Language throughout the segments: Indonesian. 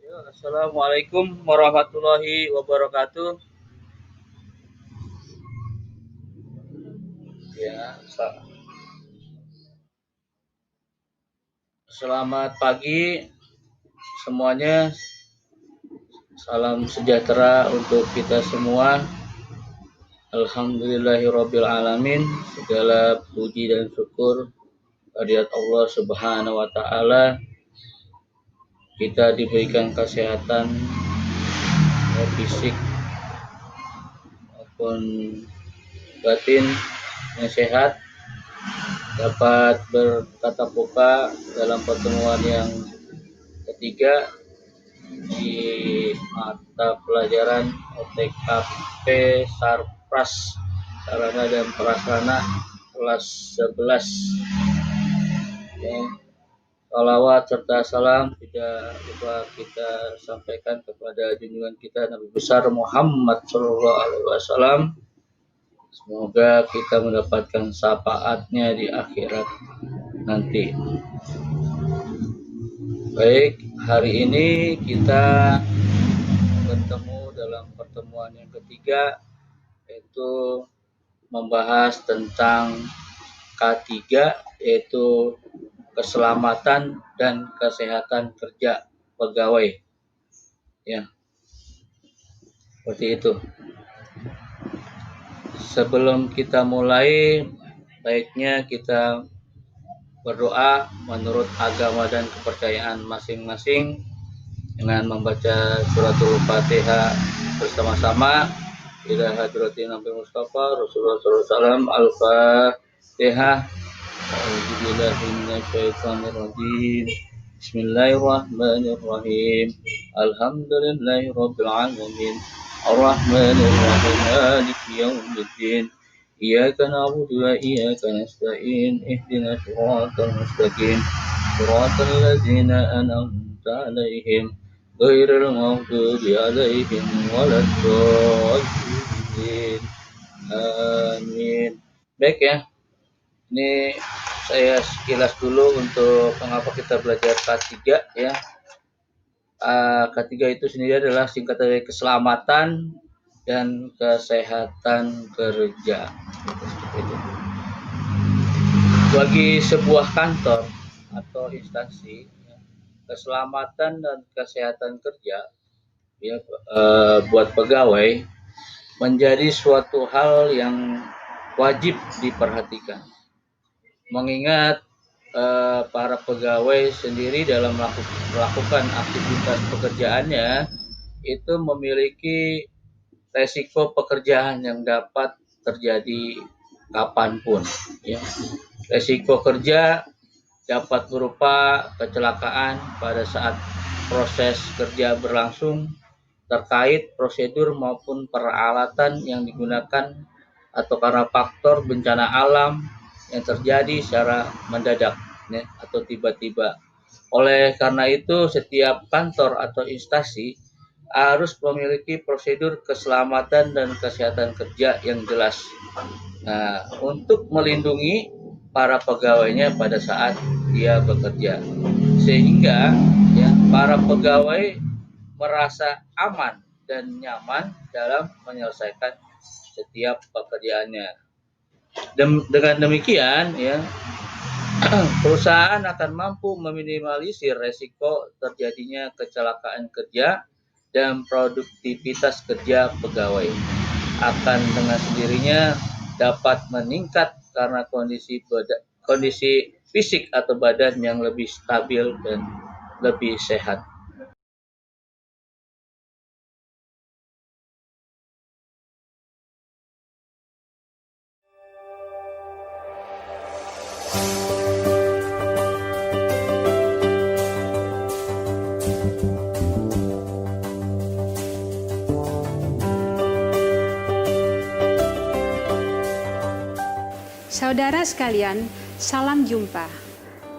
Ya, Assalamualaikum warahmatullahi wabarakatuh. Ya, selamat pagi semuanya. Salam sejahtera untuk kita semua. Alhamdulillahirabbil alamin. Segala puji dan syukur kehadirat Allah Subhanahu wa taala. Kita diberikan kesehatan fisik maupun batin yang sehat, dapat bertatap muka dalam pertemuan yang ketiga di mata pelajaran OTKP Sarpras Sarana dan Prasarana kelas 11. Ya. Salawat serta salam tidak lupa kita sampaikan kepada junjungan kita Nabi besar Muhammad SAW. Semoga kita mendapatkan syafaatnya di akhirat nanti. Baik, hari ini kita bertemu dalam pertemuan yang ketiga, yaitu membahas tentang K3, yaitu keselamatan dan kesehatan kerja pegawai. Ya, seperti itu. Sebelum kita mulai, baiknya kita berdoa menurut agama dan kepercayaan masing-masing dengan membaca suratul Fatihah bersama-sama. Ila hadratin Nabi Mustafa Rasulullah SAW. Al-Fatihah. A'udzubillahi minasyaitonirrajim. Bismillahirrahmanirrahim. Alhamdulillahirabbil alamin. Ar-Rahmanirrahim. Maliki yaumiddin. Iyyaka na'budu wa iyyaka nasta'in. Ihdinas siratal mustaqim. Siratal ladzina an'amta 'alaihim ghairil maghdubi 'alaihim waladdallin. Amin. Baik ya. Ini saya sekilas dulu untuk mengapa kita belajar K3 ya. K3 itu sendiri adalah singkatan dari keselamatan dan kesehatan kerja. Bagi sebuah kantor atau instansi, keselamatan dan kesehatan kerja ya, buat pegawai menjadi suatu hal yang wajib diperhatikan. Mengingat para pegawai sendiri dalam melakukan aktivitas pekerjaannya itu memiliki resiko pekerjaan yang dapat terjadi kapanpun. Ya. Resiko kerja dapat berupa kecelakaan pada saat proses kerja berlangsung terkait prosedur maupun peralatan yang digunakan atau karena faktor bencana alam yang terjadi secara mendadak ya, atau tiba-tiba. Oleh karena itu setiap kantor atau instansi harus memiliki prosedur keselamatan dan kesehatan kerja yang jelas. Nah, untuk melindungi para pegawainya pada saat dia bekerja, sehingga ya para pegawai merasa aman dan nyaman dalam menyelesaikan setiap pekerjaannya. Dengan demikian, ya perusahaan akan mampu meminimalisir resiko terjadinya kecelakaan kerja dan produktivitas kerja pegawai akan dengan sendirinya dapat meningkat karena kondisi fisik atau badan yang lebih stabil dan lebih sehat. Saudara sekalian, salam jumpa.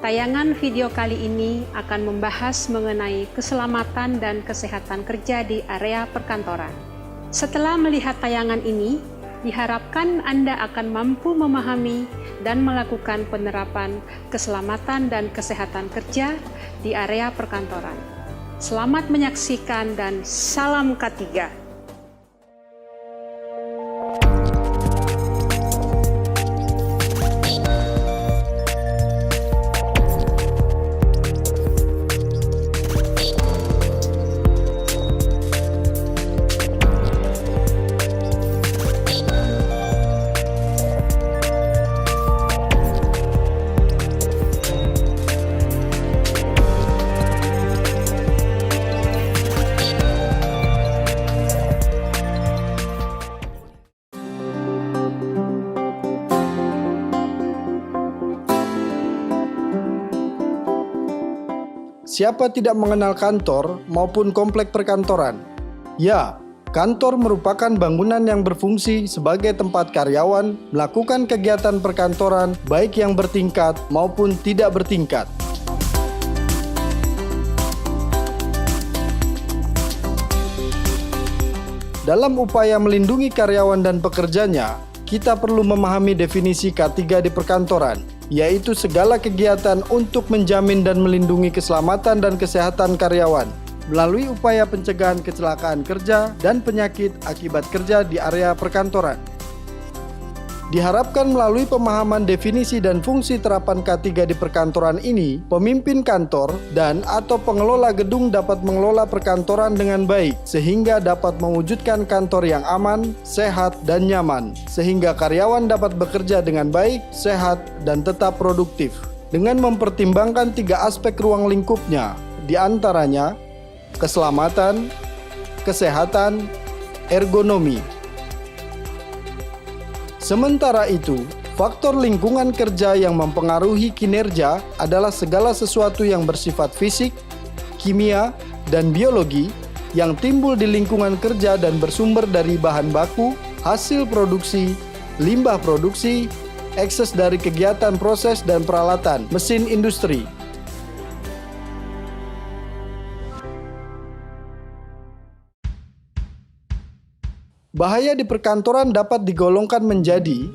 Tayangan video kali ini akan membahas mengenai keselamatan dan kesehatan kerja di area perkantoran. Setelah melihat tayangan ini, diharapkan Anda akan mampu memahami dan melakukan penerapan keselamatan dan kesehatan kerja di area perkantoran. Selamat menyaksikan dan salam K3. Siapa tidak mengenal kantor maupun komplek perkantoran? Ya, kantor merupakan bangunan yang berfungsi sebagai tempat karyawan melakukan kegiatan perkantoran baik yang bertingkat maupun tidak bertingkat. Dalam upaya melindungi karyawan dan pekerjanya, kita perlu memahami definisi K3 di perkantoran, yaitu segala kegiatan untuk menjamin dan melindungi keselamatan dan kesehatan karyawan melalui upaya pencegahan kecelakaan kerja dan penyakit akibat kerja di area perkantoran. Diharapkan melalui pemahaman definisi dan fungsi terapan K3 di perkantoran ini, pemimpin kantor dan atau pengelola gedung dapat mengelola perkantoran dengan baik sehingga dapat mewujudkan kantor yang aman, sehat, dan nyaman sehingga karyawan dapat bekerja dengan baik, sehat, dan tetap produktif dengan mempertimbangkan 3 aspek ruang lingkupnya, diantaranya keselamatan, kesehatan, ergonomi. Sementara itu, faktor lingkungan kerja yang mempengaruhi kinerja adalah segala sesuatu yang bersifat fisik, kimia, dan biologi yang timbul di lingkungan kerja dan bersumber dari bahan baku, hasil produksi, limbah produksi, ekses dari kegiatan proses dan peralatan, mesin industri. Bahaya di perkantoran dapat digolongkan menjadi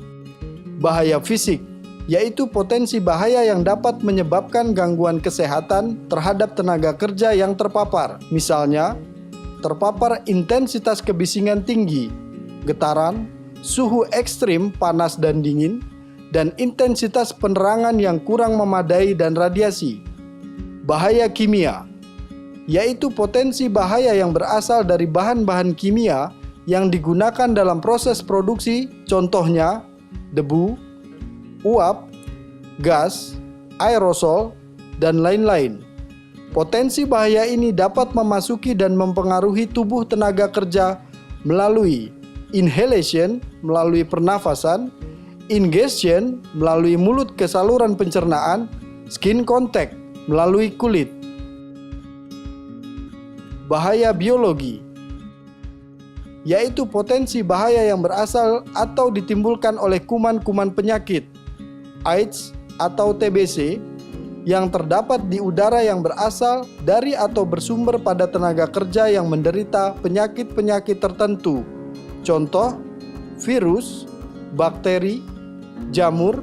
bahaya fisik, yaitu potensi bahaya yang dapat menyebabkan gangguan kesehatan terhadap tenaga kerja yang terpapar. Misalnya, terpapar intensitas kebisingan tinggi, getaran, suhu ekstrim panas dan dingin, dan intensitas penerangan yang kurang memadai dan radiasi. Bahaya kimia, yaitu potensi bahaya yang berasal dari bahan-bahan kimia yang digunakan dalam proses produksi, contohnya debu, uap, gas, aerosol, dan lain-lain. Potensi bahaya ini dapat memasuki dan mempengaruhi tubuh tenaga kerja melalui inhalation, melalui pernafasan, ingestion, melalui mulut ke saluran pencernaan, skin contact, melalui kulit. Bahaya biologi, yaitu potensi bahaya yang berasal atau ditimbulkan oleh kuman-kuman penyakit, AIDS atau TBC, yang terdapat di udara yang berasal dari atau bersumber pada tenaga kerja yang menderita penyakit-penyakit tertentu. Contoh, virus, bakteri, jamur,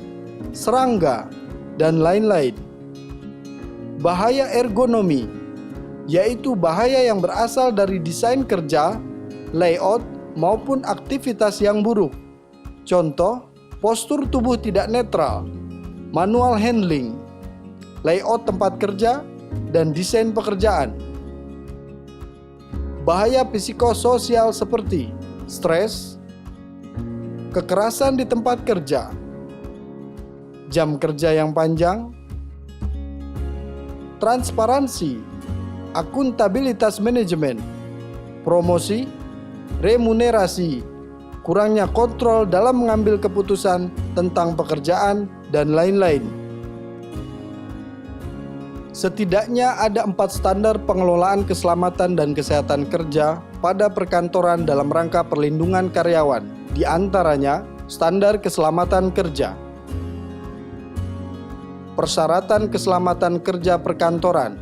serangga, dan lain-lain. Bahaya ergonomi, yaitu bahaya yang berasal dari desain kerja, layout, maupun aktivitas yang buruk. Contoh, postur tubuh tidak netral, manual handling, layout tempat kerja, dan desain pekerjaan. Bahaya psikososial seperti stres, kekerasan di tempat kerja, jam kerja yang panjang, transparansi, akuntabilitas manajemen, promosi, remunerasi, kurangnya kontrol dalam mengambil keputusan tentang pekerjaan, dan lain-lain. Setidaknya ada 4 standar pengelolaan keselamatan dan kesehatan kerja pada perkantoran dalam rangka perlindungan karyawan, di antaranya standar keselamatan kerja, persyaratan keselamatan kerja perkantoran,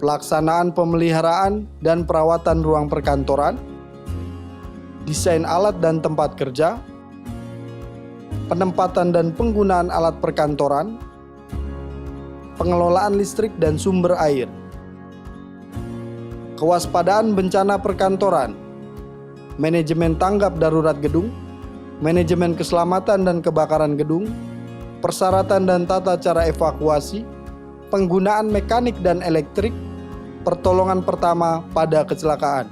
pelaksanaan pemeliharaan dan perawatan ruang perkantoran, desain alat dan tempat kerja, penempatan dan penggunaan alat perkantoran, pengelolaan listrik dan sumber air. kewaspadaan bencana perkantoran, manajemen tanggap darurat gedung, manajemen keselamatan dan kebakaran gedung, persyaratan dan tata cara evakuasi, penggunaan mekanik dan elektrik, pertolongan pertama pada kecelakaan.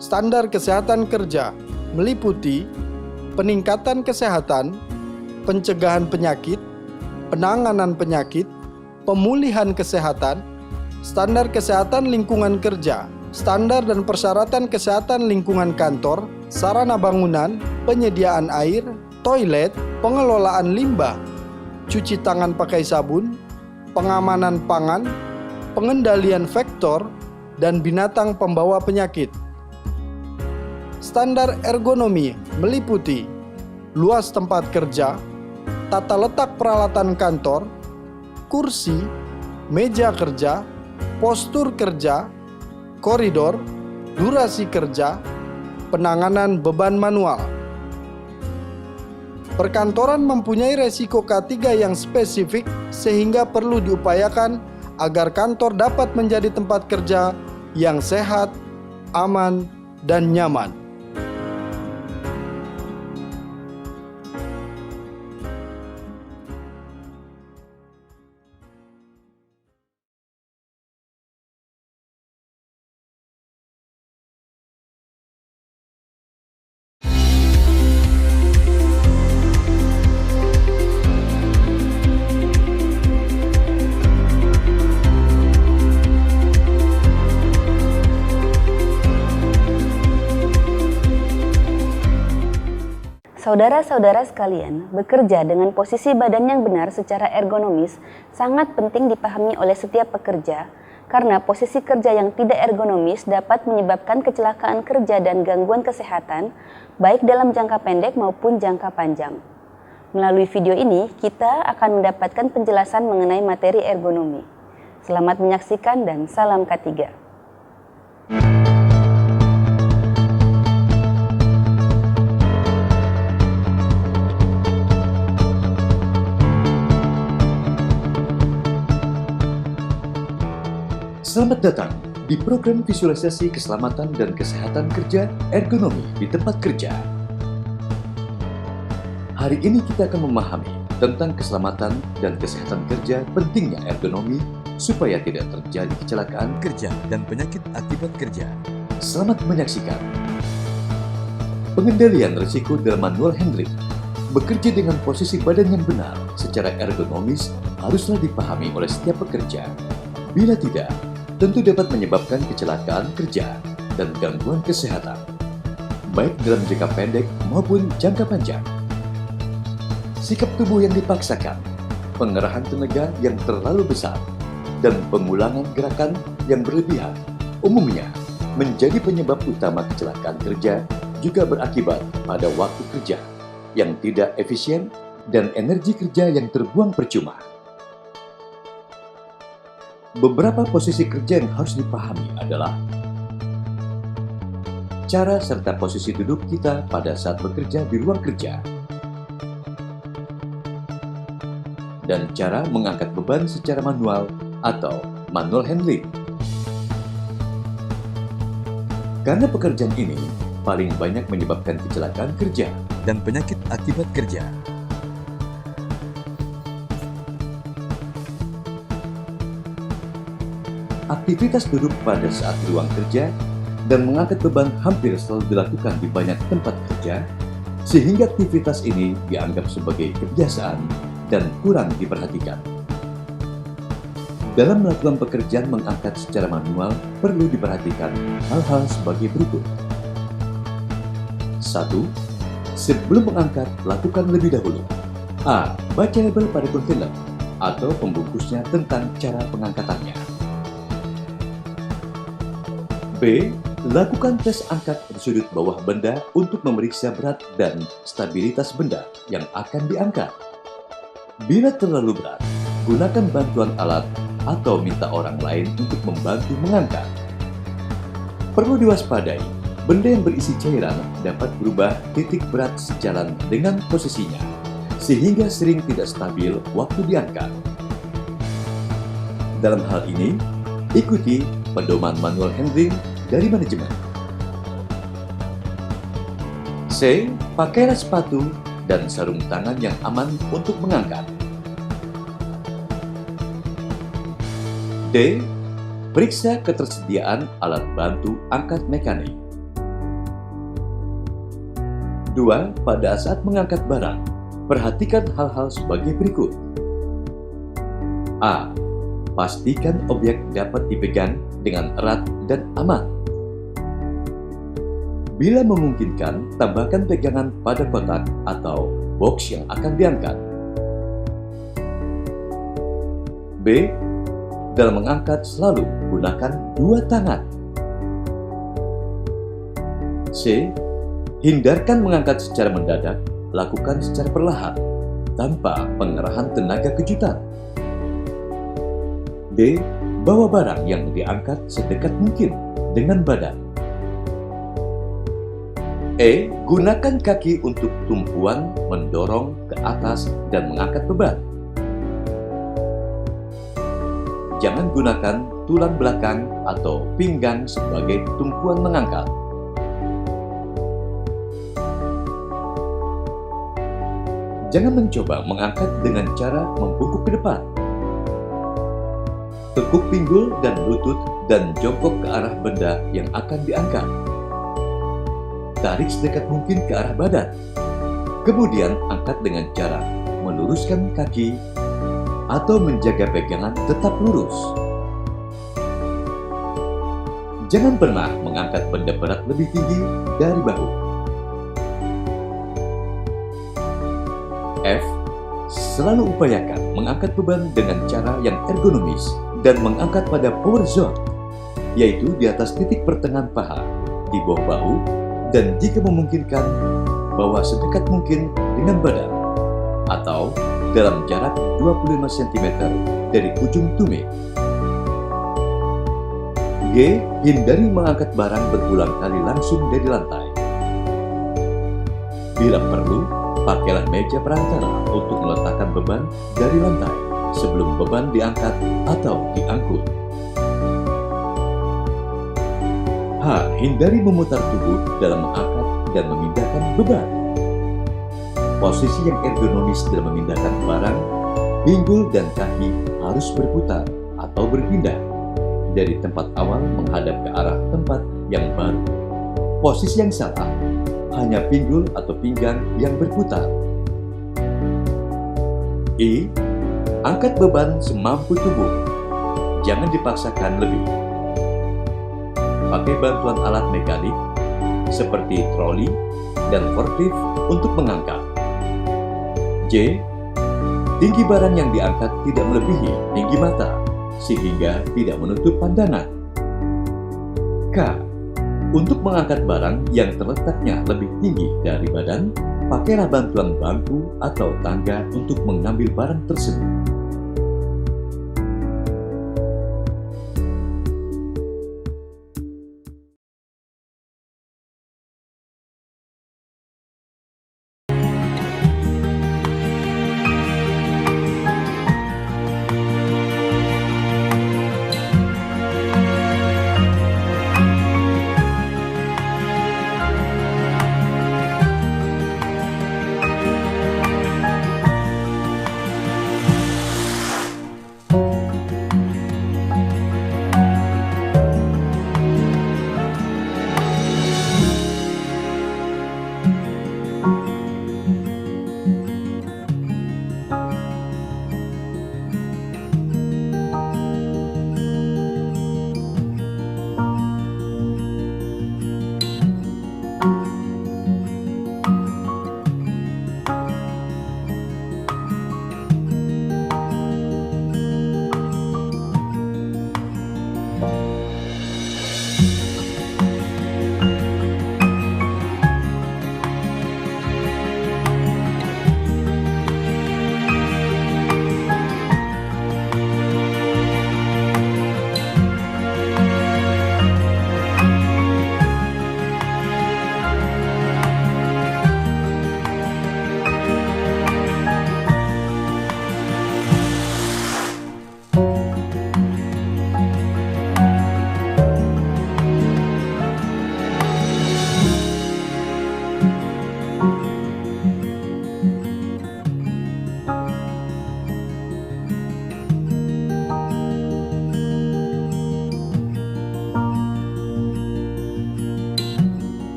Standar kesehatan kerja meliputi peningkatan kesehatan, pencegahan penyakit, penanganan penyakit, pemulihan kesehatan, standar kesehatan lingkungan kerja, standar dan persyaratan kesehatan lingkungan kantor, sarana bangunan, penyediaan air, toilet, pengelolaan limbah, cuci tangan pakai sabun, pengamanan pangan, pengendalian vektor, dan binatang pembawa penyakit. Standar ergonomi meliputi luas tempat kerja, tata letak peralatan kantor, kursi, meja kerja, postur kerja, koridor, durasi kerja, penanganan beban manual. Perkantoran mempunyai resiko K3 yang spesifik sehingga perlu diupayakan agar kantor dapat menjadi tempat kerja yang sehat, aman, dan nyaman. Saudara-saudara sekalian, bekerja dengan posisi badan yang benar secara ergonomis sangat penting dipahami oleh setiap pekerja, karena posisi kerja yang tidak ergonomis dapat menyebabkan kecelakaan kerja dan gangguan kesehatan, baik dalam jangka pendek maupun jangka panjang. Melalui video ini, kita akan mendapatkan penjelasan mengenai materi ergonomi. Selamat menyaksikan dan salam K3. Selamat datang di program visualisasi keselamatan dan kesehatan kerja ergonomi di tempat kerja. Hari ini kita akan memahami tentang keselamatan dan kesehatan kerja, pentingnya ergonomi supaya tidak terjadi kecelakaan kerja dan penyakit akibat kerja. Selamat menyaksikan. Pengendalian risiko dalam manual handling. Bekerja dengan posisi badan yang benar secara ergonomis haruslah dipahami oleh setiap pekerja. Bila tidak, tentu dapat menyebabkan kecelakaan kerja dan gangguan kesehatan, baik dalam jangka pendek maupun jangka panjang. Sikap tubuh yang dipaksakan, pengerahan tenaga yang terlalu besar, dan pengulangan gerakan yang berlebihan umumnya menjadi penyebab utama kecelakaan kerja, juga berakibat pada waktu kerja yang tidak efisien dan energi kerja yang terbuang percuma. Beberapa posisi kerja yang harus dipahami adalah cara serta posisi duduk kita pada saat bekerja di ruang kerja, dan cara mengangkat beban secara manual atau manual handling. Karena pekerjaan ini paling banyak menyebabkan kecelakaan kerja dan penyakit akibat kerja. Aktivitas duduk pada saat ruang kerja dan mengangkat beban hampir selalu dilakukan di banyak tempat kerja, sehingga aktivitas ini dianggap sebagai kebiasaan dan kurang diperhatikan. Dalam melakukan pekerjaan mengangkat secara manual, perlu diperhatikan hal-hal sebagai berikut. 1. Sebelum mengangkat, lakukan lebih dahulu. A. Baca label pada kontainer atau pembungkusnya tentang cara pengangkatannya. B. Lakukan tes angkat di sudut bawah benda untuk memeriksa berat dan stabilitas benda yang akan diangkat. Bila terlalu berat, gunakan bantuan alat atau minta orang lain untuk membantu mengangkat. Perlu diwaspadai, benda yang berisi cairan dapat berubah titik berat sejalan dengan posisinya, sehingga sering tidak stabil waktu diangkat. Dalam hal ini, ikuti pedoman manual handling dari manajemen. C. Pakailah sepatu dan sarung tangan yang aman untuk mengangkat. D. Periksa ketersediaan alat bantu angkat mekanik. 2. Pada saat mengangkat barang, perhatikan hal-hal sebagai berikut. A. Pastikan objek dapat dipegang dengan erat dan aman. Bila memungkinkan, tambahkan pegangan pada kotak atau box yang akan diangkat. B. Dalam mengangkat selalu gunakan 2 tangan. C. Hindarkan mengangkat secara mendadak, lakukan secara perlahan, tanpa pengerahan tenaga kejutan. D. Bawa barang yang diangkat sedekat mungkin dengan badan. E. Gunakan kaki untuk tumpuan, mendorong ke atas dan mengangkat beban. Jangan gunakan tulang belakang atau pinggang sebagai tumpuan mengangkat. Jangan mencoba mengangkat dengan cara membungkuk ke depan. Tekuk pinggul dan lutut dan jongkok ke arah benda yang akan diangkat. Tarik sedekat mungkin ke arah badan. Kemudian angkat dengan cara meluruskan kaki atau menjaga pegangan tetap lurus. Jangan pernah mengangkat benda berat lebih tinggi dari bahu. F. Selalu upayakan mengangkat beban dengan cara yang ergonomis dan mengangkat pada power zone, yaitu di atas titik pertengahan paha, di bawah bahu, dan jika memungkinkan, bawa sedekat mungkin dengan badan, atau dalam jarak 25 cm dari ujung tumit. G. Hindari mengangkat barang berulang kali langsung dari lantai. Bila perlu, pakailah meja perantara untuk meletakkan beban dari lantai sebelum beban diangkat atau diangkut. H. Hindari memutar tubuh dalam mengangkat dan memindahkan beban. Posisi yang ergonomis dalam memindahkan barang, pinggul dan kaki harus berputar atau berpindah dari tempat awal menghadap ke arah tempat yang baru. Posisi yang salah, hanya pinggul atau pinggang yang berputar. I. Angkat beban semampu tubuh. Jangan dipaksakan lebih. Pakai bantuan alat mekanik seperti troli dan forklift untuk mengangkat. J. Tinggi barang yang diangkat tidak melebihi tinggi mata, sehingga tidak menutup pandangan. K. Untuk mengangkat barang yang terletaknya lebih tinggi dari badan, pakailah bantuan bangku atau tangga untuk mengambil barang tersebut.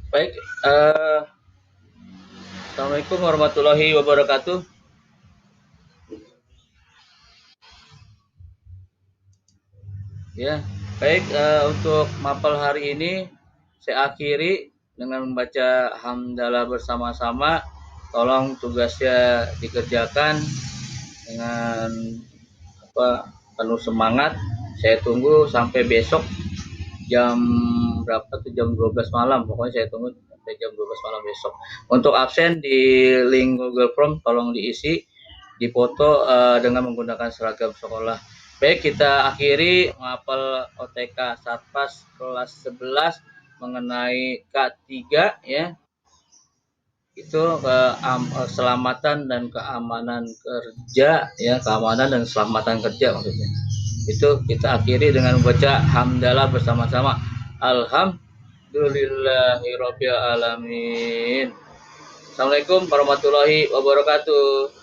Baik, Assalamualaikum warahmatullahi wabarakatuh. Ya, baik, untuk mapel hari ini saya akhiri dengan membaca hamdalah bersama-sama. Tolong tugasnya dikerjakan dengan penuh semangat. Saya tunggu sampai besok jam berapa tuh, jam 12 malam. Pokoknya saya tunggu sampai jam 12 malam besok. Untuk absen di link Google Form tolong diisi, dipoto dengan menggunakan seragam sekolah. Baik, kita akhiri mapel OTK Satpas kelas 11 mengenai K3 ya. Itu keselamatan dan keamanan kerja ya, keamanan dan keselamatan kerja maksudnya. Itu kita akhiri dengan membaca hamdalah bersama-sama. Alhamdulillahirabbil alamin. Assalamualaikum warahmatullahi wabarakatuh.